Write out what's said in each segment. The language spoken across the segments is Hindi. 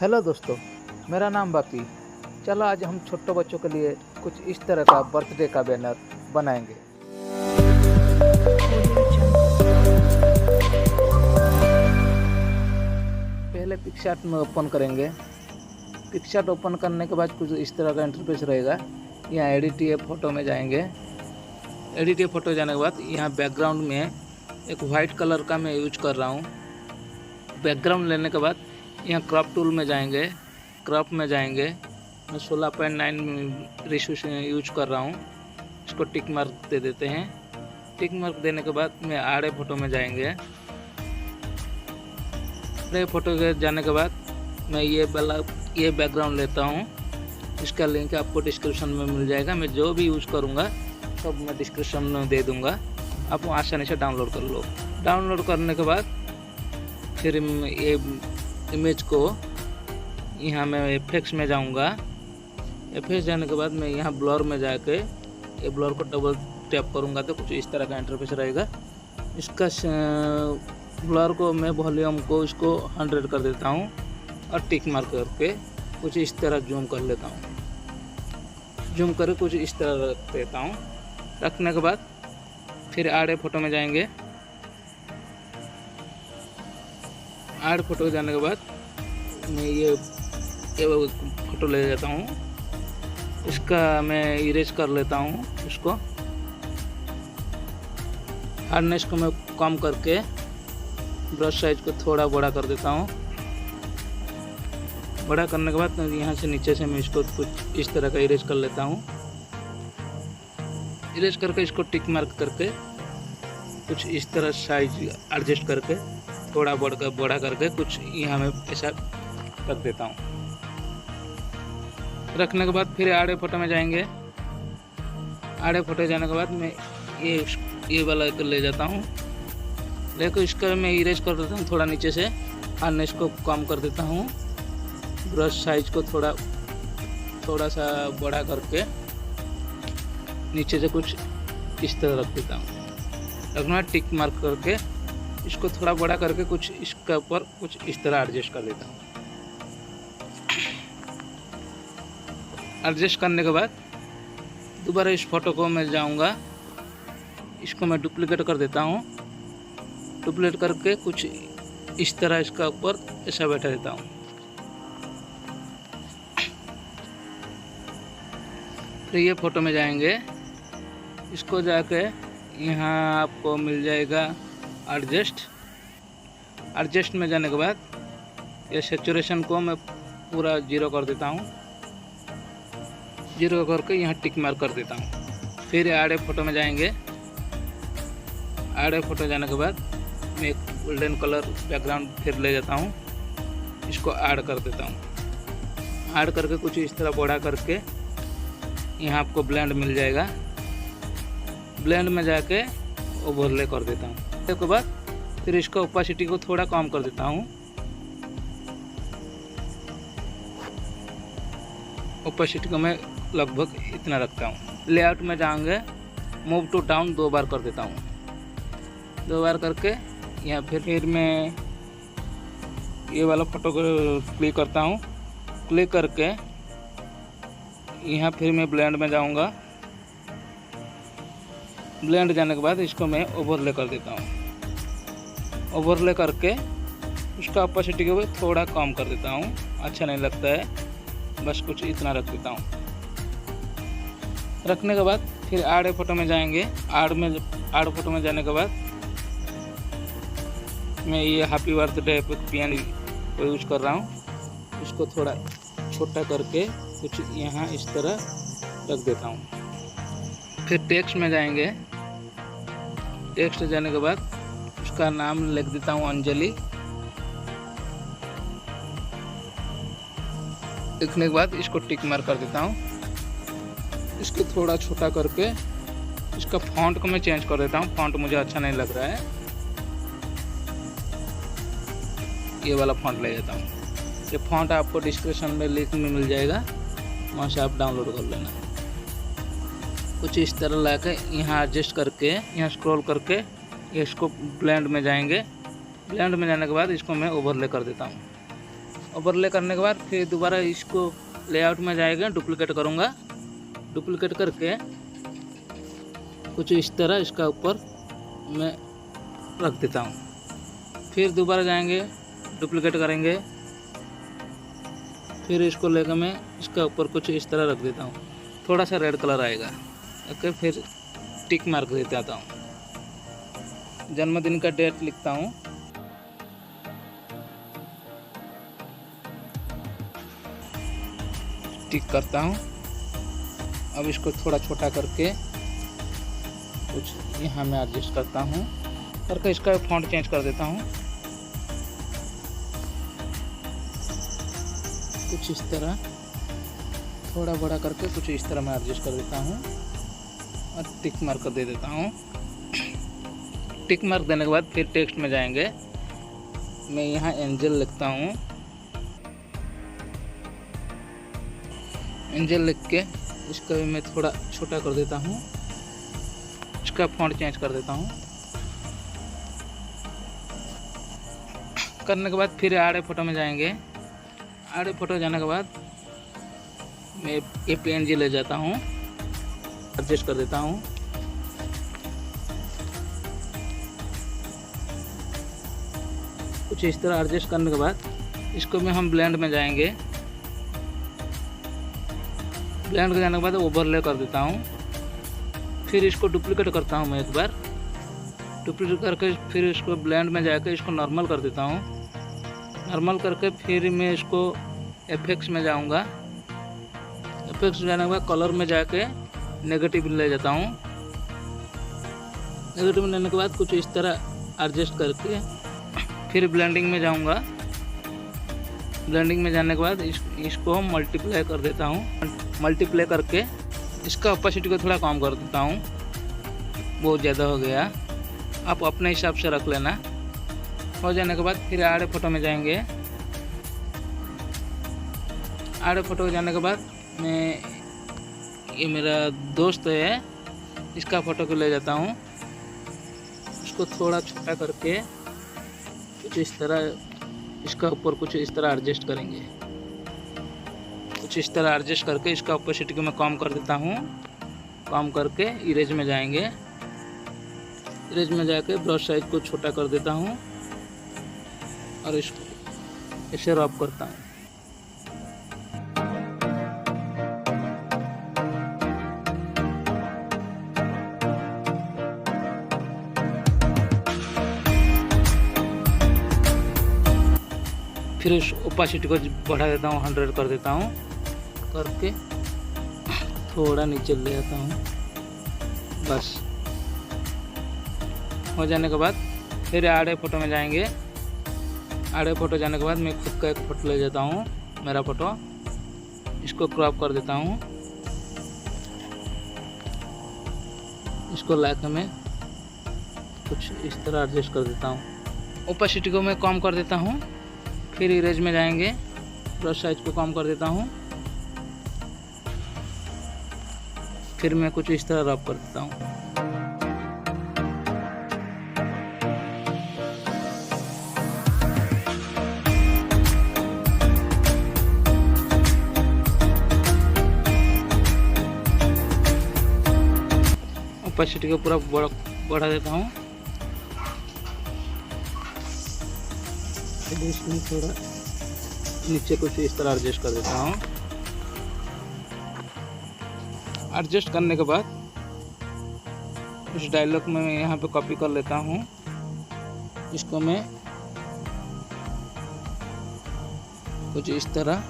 हेलो दोस्तों, मेरा नाम बापी। चलो आज हम छोटे बच्चों के लिए कुछ इस तरह का बर्थडे का बैनर बनाएंगे। पहले पिक्सार्ट में ओपन करेंगे। पिक्सार्ट ओपन करने के बाद कुछ इस तरह का इंटरफेस रहेगा। यहाँ एडिट ए फोटो में जाएंगे। एडिट ए फोटो जाने के बाद यहाँ बैकग्राउंड में एक वाइट कलर का मैं यूज कर रहा हूँ। बैकग्राउंड लेने के बाद यहाँ क्रॉप टूल में जाएंगे। क्रॉप में जाएंगे, मैं 16.9 रेशो यूज कर रहा हूँ। इसको टिक मार्क दे देते हैं। टिक मार्क देने के बाद मैं आड़े फोटो में जाएंगे। आड़े फोटो के जाने के बाद मैं ये बैकग्राउंड लेता हूँ। इसका लिंक आपको डिस्क्रिप्शन में मिल जाएगा। मैं जो भी यूज़ करूँगा सब मैं डिस्क्रिप्शन में दे दूँगा, आप आसानी से डाउनलोड कर लो। डाउनलोड करने के बाद फिर ये इमेज को यहाँ मैं इफेक्ट्स में जाऊँगा। इफेक्ट्स जाने के बाद मैं यहाँ ब्लर में जाके ये ब्लर को डबल टैप करूँगा तो कुछ इस तरह का इंटरफेस रहेगा। इसका ब्लर को मैं वॉल्यूम को इसको 100 कर देता हूँ और टिक मार्क करके कुछ इस तरह जूम कर लेता हूँ। जूम करके कुछ इस तरह रख देता हूँ। रखने के बाद फिर आड़े फोटो में जाएंगे। आड़ फोटो जाने के बाद मैं ये फोटो ले जाता हूँ। इसका मैं इरेज कर लेता हूँ। इसको हार्डनेस को मैं कम करके ब्रश साइज को थोड़ा बड़ा कर देता हूँ। बड़ा करने के बाद यहाँ से नीचे से मैं इसको कुछ इस तरह का इरेज कर लेता हूँ। इरेज करके इसको टिक मार्क करके कुछ इस तरह साइज एडजस्ट करके थोड़ा बड़ा करके कुछ यहाँ में ऐसा रख देता हूँ। रखने के बाद फिर आड़े फोटो में जाएंगे। आड़े फोटो जाने के बाद मैं ये वाला ले जाता हूँ। लेकिन इसका मैं इरेज कर देता हूँ थोड़ा नीचे से। हार्डनेस को कम कर देता हूँ। ब्रश साइज को थोड़ा सा बड़ा करके नीचे से कुछ इस तरह रख देता हूँ। रखना टिक मार्क करके इसको थोड़ा बड़ा करके कुछ इसके ऊपर कुछ इस तरह एडजस्ट कर देता हूँ। एडजस्ट करने के बाद दोबारा इस फोटो को मैं जाऊंगा। इसको मैं डुप्लीकेट कर देता हूँ। डुप्लीकेट करके कुछ इस तरह इसका ऊपर ऐसा बैठा देता हूँ। फिर ये फोटो में जाएंगे। इसको जाके यहाँ आपको मिल जाएगा एडजस्ट में जाने के बाद ये सैचुरेशन को मैं पूरा 0 कर देता हूँ। 0 करके यहाँ टिक मार्क कर देता हूँ। फिर आड़े फोटो में जाएंगे। आड़े फोटो जाने के बाद मैं एक गोल्डन कलर बैकग्राउंड फिर ले जाता हूँ। इसको ऐड कर देता हूँ। ऐड करके कुछ इस तरह बड़ा करके यहाँ आपको ब्लेंड मिल जाएगा। ब्लेंड में जाके ओवरले कर देता हूँ। उसके बाद फिर इसका ओपेसिटी को थोड़ा कम कर देता हूँ। ओपेसिटी को मैं लगभग इतना रखता हूँ। लेआउट में जाएंगे, मूव टू डाउन 2 बार कर देता हूँ। 2 बार करके यहाँ फिर मैं ये वाला फोटो को क्लिक करता हूँ। क्लिक करके यहाँ फिर मैं ब्लेंड में जाऊँगा। ब्लेंड जाने के बाद इसको मैं ओवरले कर देता हूँ। ओवरले करके उसका ओपेसिटी को थोड़ा कम कर देता हूँ। अच्छा नहीं लगता है, बस कुछ इतना रख देता हूँ। रखने के बाद फिर आड़े फोटो में जाएंगे। आड़ फोटो में जाने के बाद मैं ये हैप्पी बर्थडे पेन को यूज कर रहा हूँ। इसको थोड़ा छोटा करके कुछ यहाँ इस तरह रख देता हूँ। फिर टेक्स्ट में जाएंगे। टेक्स्ट जाने के बाद उसका नाम लिख देता हूँ अंजलि। लिखने के बाद इसको टिक मार्क कर देता हूँ। इसको थोड़ा छोटा करके इसका फॉन्ट को मैं चेंज कर देता हूँ। फॉन्ट मुझे अच्छा नहीं लग रहा है, ये वाला फॉन्ट ले जाता हूँ। ये फॉन्ट आपको डिस्क्रिप्शन में लिंक में मिल जाएगा, वहाँ से आप डाउनलोड कर लेना। कुछ इस तरह लाके यहाँ एडजस्ट करके यहाँ स्क्रॉल करके इसको ब्लेंड में जाएंगे। ब्लेंड में जाने के बाद इसको मैं ओवरले कर देता हूँ। ओवरले करने के बाद फिर दोबारा इसको लेआउट में जाएगा, डुप्लीकेट करूँगा। डुप्लीकेट करके कुछ इस तरह इसका ऊपर मैं रख देता हूँ। फिर दोबारा जाएंगे, डुप्लीकेट करेंगे, फिर इसको लेकर मैं इसका ऊपर कुछ इस तरह रख देता हूँ। थोड़ा सा रेड कलर आएगा, ओके। फिर टिक मार्क देते आता हूँ, जन्मदिन का डेट लिखता हूँ, टिक करता हूँ। अब इसको थोड़ा छोटा करके कुछ यहाँ में एडजस्ट करता हूँ, करके इसका फॉन्ट चेंज कर देता हूँ कुछ इस तरह, थोड़ा बड़ा करके कुछ इस तरह मैं एडजस्ट कर देता हूँ और टिक मार्क दे देता हूँ। टिक मार्क देने के बाद फिर टेक्स्ट में जाएंगे, मैं यहाँ एंजल लिखता हूँ। एंजल लिख के इसका भी मैं थोड़ा छोटा कर देता हूँ, इसका फॉन्ट चेंज कर देता हूँ। करने के बाद फिर आड़े फोटो में जाएंगे। आड़े फोटो जाने के बाद मैं ये PNG ले जाता हूँ, एडजस्ट कर देता हूँ। कुछ इस तरह एडजस्ट करने के बाद इसको में हम ब्लेंड में जाएंगे। ब्लेंड के जाने के बाद ओवरले कर देता हूँ। फिर इसको डुप्लीकेट करता हूँ मैं एक बार, डुप्लीकेट करके फिर इसको ब्लेंड में जाकर इसको नॉर्मल कर देता हूँ। नॉर्मल करके फिर मैं इसको एफेक्ट्स में जाऊंगा। एफेक्ट्स जाने के बाद कलर में जाके नेगेटिव ले जाता हूँ। नेगेटिव लेने के बाद कुछ इस तरह एडजस्ट करके फिर ब्लेंडिंग में जाऊंगा। ब्लेंडिंग में जाने के बाद इसको मल्टीप्लाई कर देता हूँ। मल्टीप्लाई करके इसका ओपेसिटी को थोड़ा कम कर देता हूँ, बहुत ज़्यादा हो गया, आप अपने हिसाब से रख लेना। हो जाने के बाद फिर आड़े फोटो में जाएंगे। आड़े फोटो में जाने के बाद मैं ये मेरा दोस्त है, इसका फ़ोटो को ले जाता हूँ। इसको थोड़ा छोटा करके कुछ इस तरह इसका ऊपर कुछ इस तरह एडजस्ट करेंगे। कुछ इस तरह एडजस्ट करके इसका ओपेसिटी को मैं कम कर देता हूँ। कम करके इरेज में जाएंगे। इरेज में जाके ब्रश साइज को छोटा कर देता हूँ और इसको इसे रब करता हूँ। फिर इस ओपेसिटी को बढ़ा देता हूँ, 100 कर देता हूँ, करके थोड़ा नीचे ले आता हूँ। बस हो जाने के बाद फिर आड़े फोटो में जाएंगे। आड़े फोटो जाने के बाद मैं खुद का एक फ़ोटो ले जाता हूँ, मेरा फ़ोटो। इसको क्रॉप कर देता हूँ। इसको लाके मैं कुछ इस तरह एडजस्ट कर देता हूँ। ओपेसिटी को मैं कम कर देता हूँ। फिर इरेज में जाएंगे, ब्रश साइज को कम कर देता हूँ। फिर मैं कुछ इस तरह रब कर देता हूँ। ओपेसिटी को पूरा बढ़ा देता हूँ। इसमें थोड़ा नीचे कुछ इस तरह एडजस्ट कर देता हूँ। एडजस्ट करने के बाद इस डायलॉग में मैं यहाँ पे कॉपी कर लेता हूँ। इसको मैं कुछ इस तरह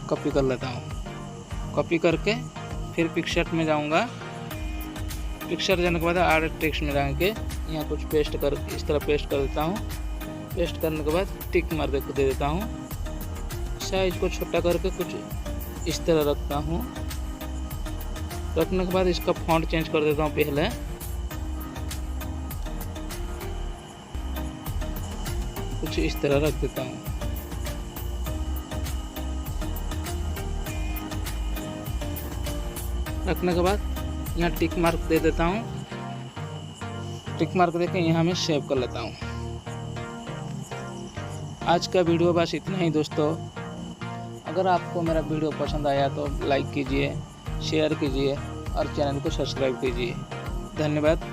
कॉपी कर लेता हूँ। कॉपी करके फिर पिक्चर में जाऊँगा। पिक्चर जाने के बाद आर टेक्स्ट में जाके यहाँ कुछ पेस्ट कर इस तरह पेस्ट कर देता हूँ। पेस्ट करने के बाद टिक मार दे देता हूँ। साइज को छोटा करके कुछ इस तरह रखता हूँ। रखने के बाद इसका फॉन्ट चेंज कर देता हूँ। पहले कुछ इस तरह रख देता हूँ। रखने के बाद यहाँ टिक मार्क दे देता हूँ। टिक मार्क देके यहाँ मैं सेव कर लेता हूँ। आज का वीडियो बस इतना ही दोस्तों। अगर आपको मेरा वीडियो पसंद आया तो लाइक कीजिए, शेयर कीजिए और चैनल को सब्सक्राइब कीजिए। धन्यवाद।